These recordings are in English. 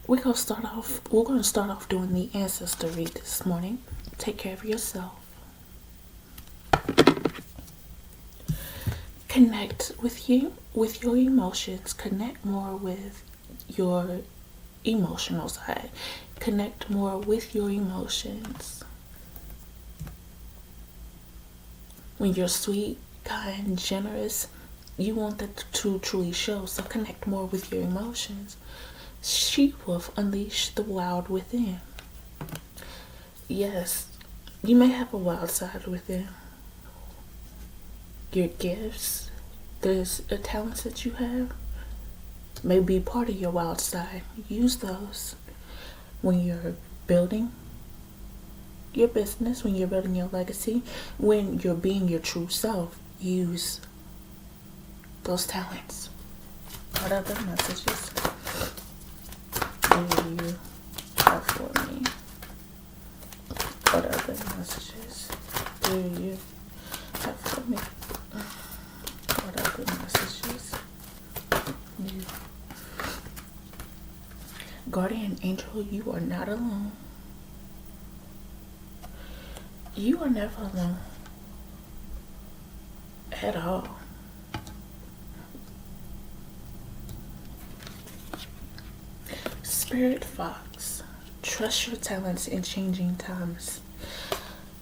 We're gonna start off doing the ancestor read this morning. Take care of yourself. Connect with your emotions. Connect more with your emotional side. Connect more with your emotions. When you're sweet, kind, generous, you want that to truly show. So connect more with your emotions. She wolf, unleash the wild within. Yes, you may have a wild side within. Your gifts, there's a talents that you have, may be part of your wild side. Use those when you're building your business, when you're building your legacy, when you're being your true self. Use those talents. What other messages do you have for me? What other messages do you have for me? What other messages? You. Guardian angel, you are not alone. You are never alone. At all. Spirit Fox, trust your talents in changing times.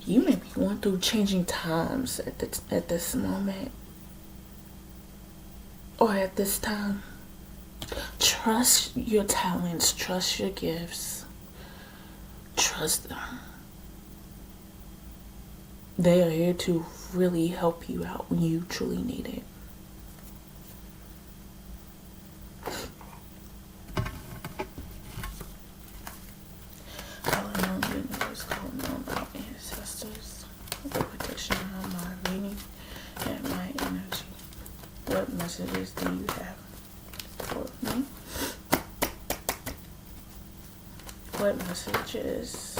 You may be going through changing times at this moment or at this time. Trust your talents, trust your gifts, trust them. They are here to really help you out when you truly need it. Calling on the universe, calling on our ancestors, the protection of my reading and my energy. What messages do you have for me? What messages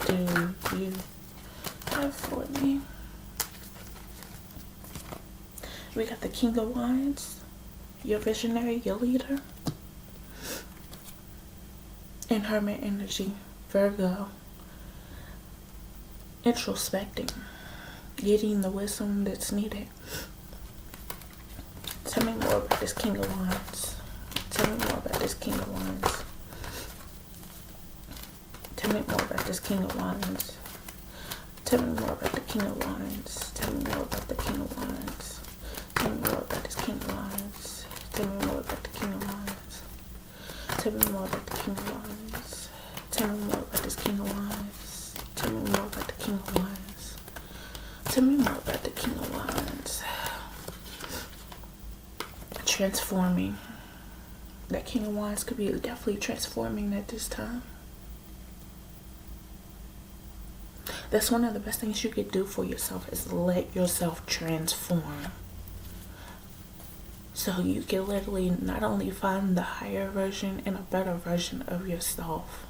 do you have for me? We got the King of Wands, your visionary, your leader, and Hermit energy, Virgo, introspecting, getting the wisdom that's needed. Tell me more about this King of Wands. Tell me more about this King of Wands. Tell me more about this King of Wands. Tell me more about the King of Wands. Tell me more about the King of Wands. Tell me more about this King of Wands. Tell me more about the King of Wands. Tell me more about the King of Wands. Tell me more about this King of Wands. Tell me more about the King of Wands. Tell me more about the King of Wands. Transforming. That King of Wands could be definitely transforming at this time. That's one of the best things you could do for yourself, is let yourself transform. So you can literally not only find the higher version and a better version of yourself.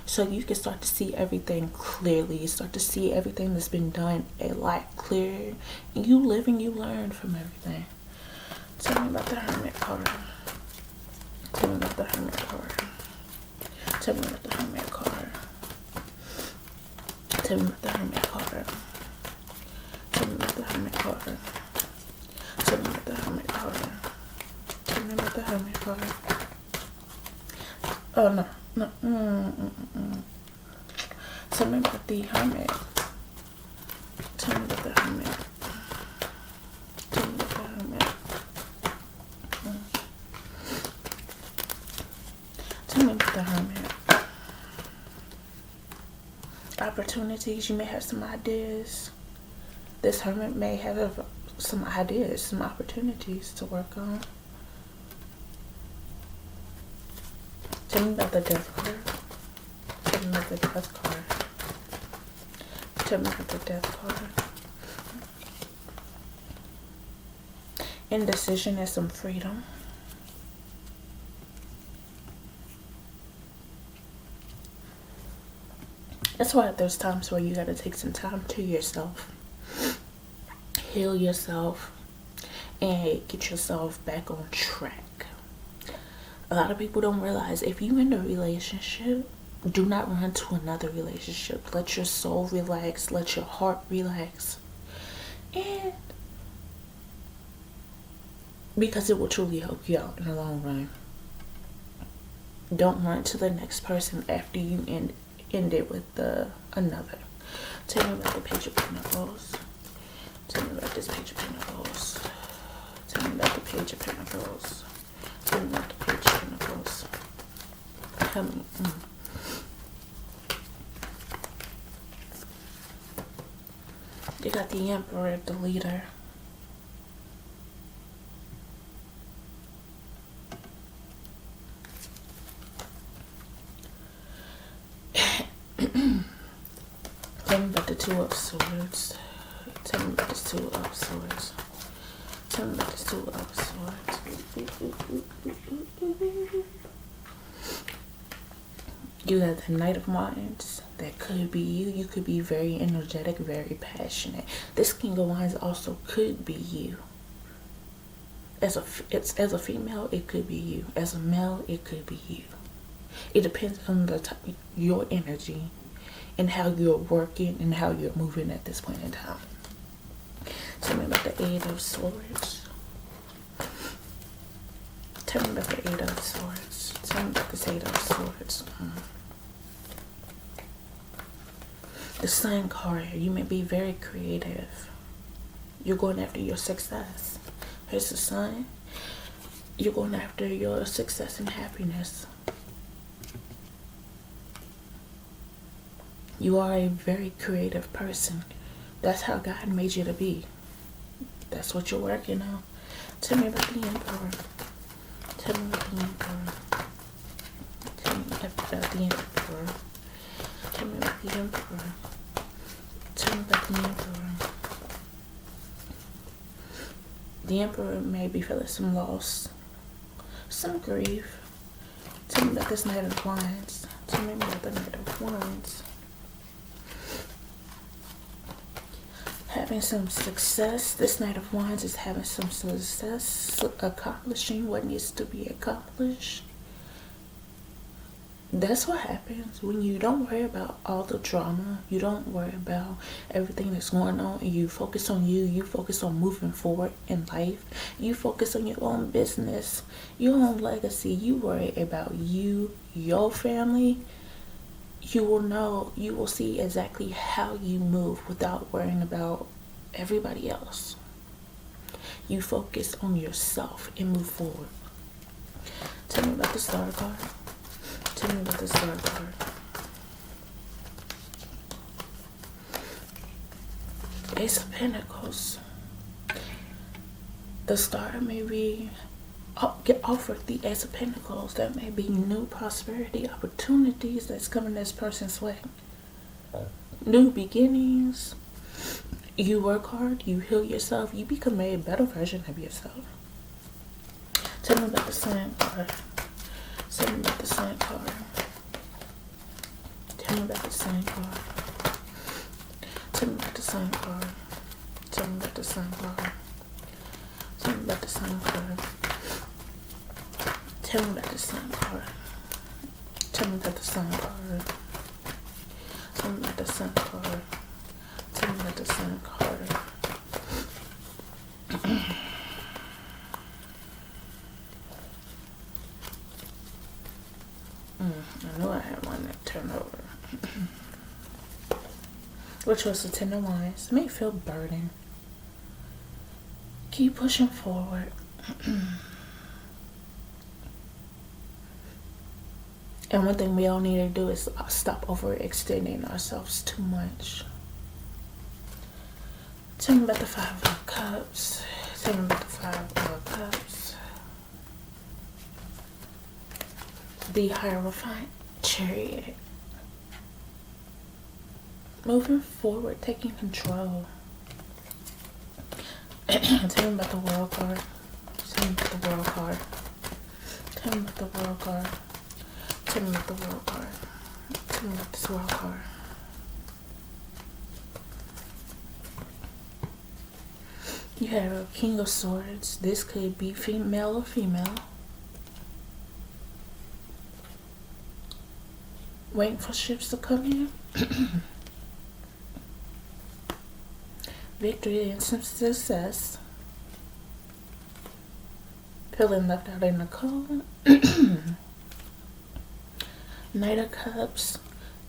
So you can start to see everything clearly. You start to see everything that's been done a lot clearer. And you live and you learn from everything. Tell me about the Hermit card. Tell me about the Hermit card. Tell me about the Hermit card. Tell me about the Hermit card. Tell me about the Hermit card. Tell me about the Hermit card. Tell me about the Hermit card. Oh no, no. Tell me about the Hermit. Tell me about the Hermit. Tell me about the Hermit. Tell me about the Hermit. Opportunities, you may have some ideas. This Hermit may have some ideas, some opportunities to work on. Tell me about the Death card. Tell me about the Death card. Tell me about the Death card. Indecision and some freedom. That's why there's times where you gotta take some time to yourself. Heal yourself and get yourself back on track. A lot of people don't realize if you in a relationship, do not run to another relationship. Let your soul relax. Let your heart relax. And because it will truly help you out in the long run. Don't run to the next person after you end it with another. Tell me about the Page of Pentacles. Tell me about this Page of Pentacles. Tell me about the Page of Pentacles. Tell me about the Page of Pentacles. Tell me. You got the Emperor, the leader. Tell me about the Two of Swords. Tell me about the Two of Swords. Tell me about the Two of Swords. You got the Knight of Wands. That could be you. You could be very energetic, very passionate. This King of Wands also could be you. As a female, it could be you. As a male, it could be you. It depends on your energy and how you're working and how you're moving at this point in time. Tell me about the Eight of Swords. Tell me about the Eight of Swords. Tell me about the Eight of Swords. The Sun card. You may be very creative. You're going after your success. Here's the Sun. You're going after your success and happiness. You are a very creative person. That's how God made you to be. That's what you're working on. Tell me about the Emperor. Tell me about the Emperor. Tell me about the Emperor. Tell me about the Emperor. Tell me about the Emperor. The Emperor may be feeling some loss, some grief. Tell me about this Knight of Wands. Tell me about the Knight of Wands. Having some success. This Knight of Wands is having some success, accomplishing what needs to be accomplished. That's what happens when you don't worry about all the drama. You don't worry about everything that's going on, and you focus on you. You focus on moving forward in life. You focus on your own business, your own legacy. You worry about you, your family. You will see exactly how you move without worrying about everybody else. You focus on yourself and move forward. Tell me about the Star card. Tell me about the Star card. Ace of Pentacles. The Star may be get offered the Ace of Pentacles. That may be new prosperity opportunities that's coming this person's way. New beginnings. You work hard, you heal yourself, you become a better version of yourself. Tell me about the Sun card. Tell me about the Sun card. Tell me about the Sun card. Tell me about the Sun card. Tell me about the Sun card. Tell me about the Sun card. Tell me about the Sun card. Tell me about the Sun card. Tell me about the Sun card. Tell me about the Sun card. I knew I had one that turned over. Which was the Ten of Wands. It may feel burdened. Keep pushing forward. And one thing we all need to do is stop overextending ourselves too much. Tell me about the Five of Cups. Tell me about the Five of Cups. The Hierophant, Chariot. Moving forward, taking control. Tell me about the World card. Tell me about the World card. Tell me about the World card. Tell me about the World card. Tell me about this World card. You have a King of Swords. This could be male or female. waiting for ships to come in. Victory and some success. Feeling left out in the cold. Knight of Cups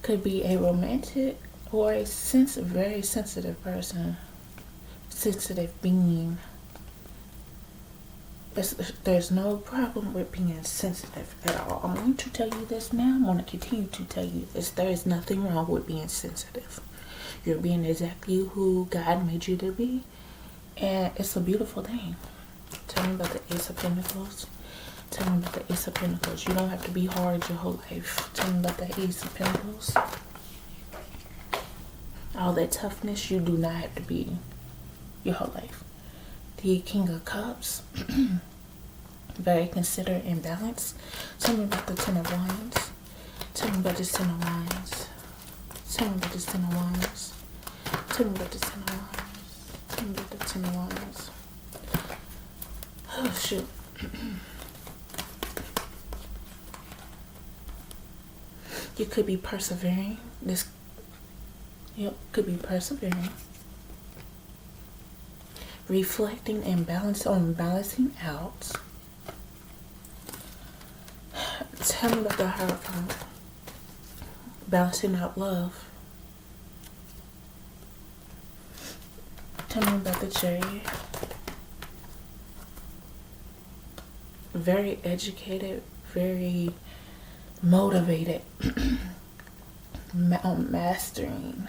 could be a romantic or a very sensitive person. Sensitive being. There's no problem with being sensitive at all. I'm going to tell you this now. I'm going to continue to tell you this. There is nothing wrong with being sensitive. You're being exactly who God made you to be. And it's a beautiful thing. Tell me about the Ace of Pentacles. Tell me about the Ace of Pentacles. You don't have to be hard your whole life. Tell me about the Ace of Pentacles. All that toughness, you do not have to be your whole life. The King of Cups. Very considerate and balanced. Tell me about the Ten of Wands. Tell me about this Ten of Wands. Tell me about this Ten of Wands. Tell me about this Ten of Wands. Tell me about the Ten of Wands. Oh, shoot. You could be persevering. Could be persevering. Reflecting and balancing out. Tell me about the Hierophant. Balancing out love. Tell me about the Chariot. Very educated, very motivated, mastering.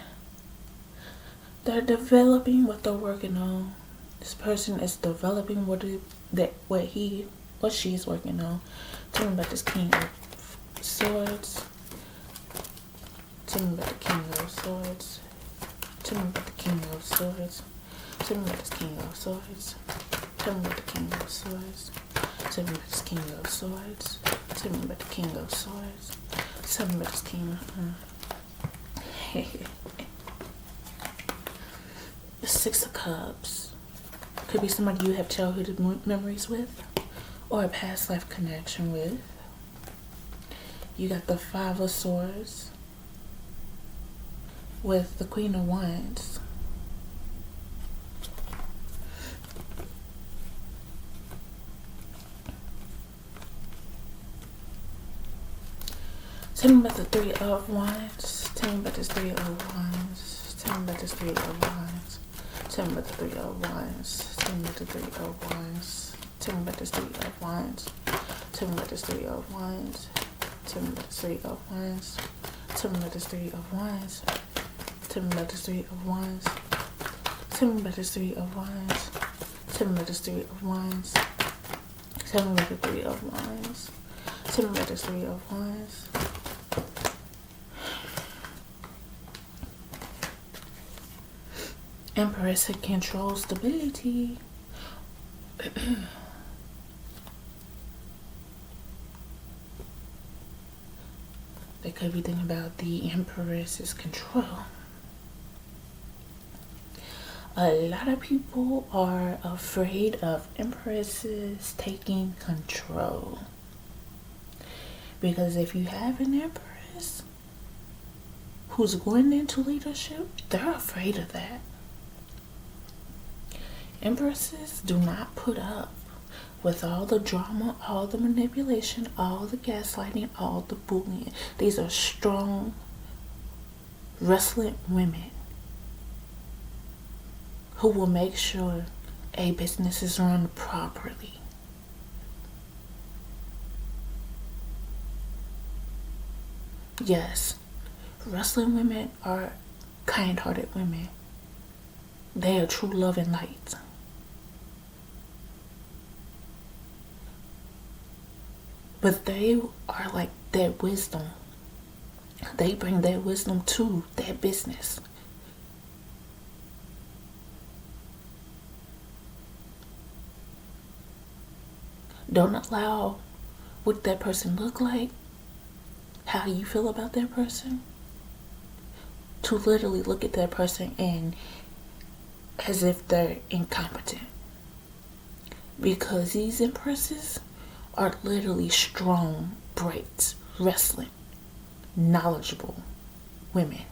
They're developing what they're working on. This person is developing what she's working on. Tell me about this King of Swords. Tell me about the King of Swords. Tell me about the King of Swords. Tell me about this King of Swords. Tell me about the King of Swords. Tell me about this King of Swords. Tell me about the King of Swords. Tell me about this King The Six of Cups. Could be somebody you have childhood memories with or a past life connection with. You got the Five of Swords with the Queen of Wands. Tell me about the Three of Wands. Tell me about this Three of Wands. Tell me about this Three of Wands. Tell me about the Three of Wands. Tell me about the Three of Wands. Tell me about this Three of Wands. Tell me about this Three of Wands. Tell me about this Three of Wands. Tell me about this Three of Wands. Tell me about this Three of Wands. Tell me about this Three of Wands. Tell me about this Three of Wands. Tell me about the Three of Wands. Tell me about this Three of Wands. Empress and control stability. They could be thinking about the Empress's control. A lot of people are afraid of Empresses taking control. Because if you have an Empress who's going into leadership, they're afraid of that. Empresses do not put up with all the drama, all the manipulation, all the gaslighting, all the bullying. These are strong, resilient women who will make sure a business is run properly. Yes, wrestling women are kind-hearted women. They are true love and light. But they are like their wisdom. They bring their wisdom to their business. Don't allow what that person look like, how you feel about that person, to literally look at that person and as if they're incompetent. Because these empresses are literally strong, bright, wrestling. knowledgeable women.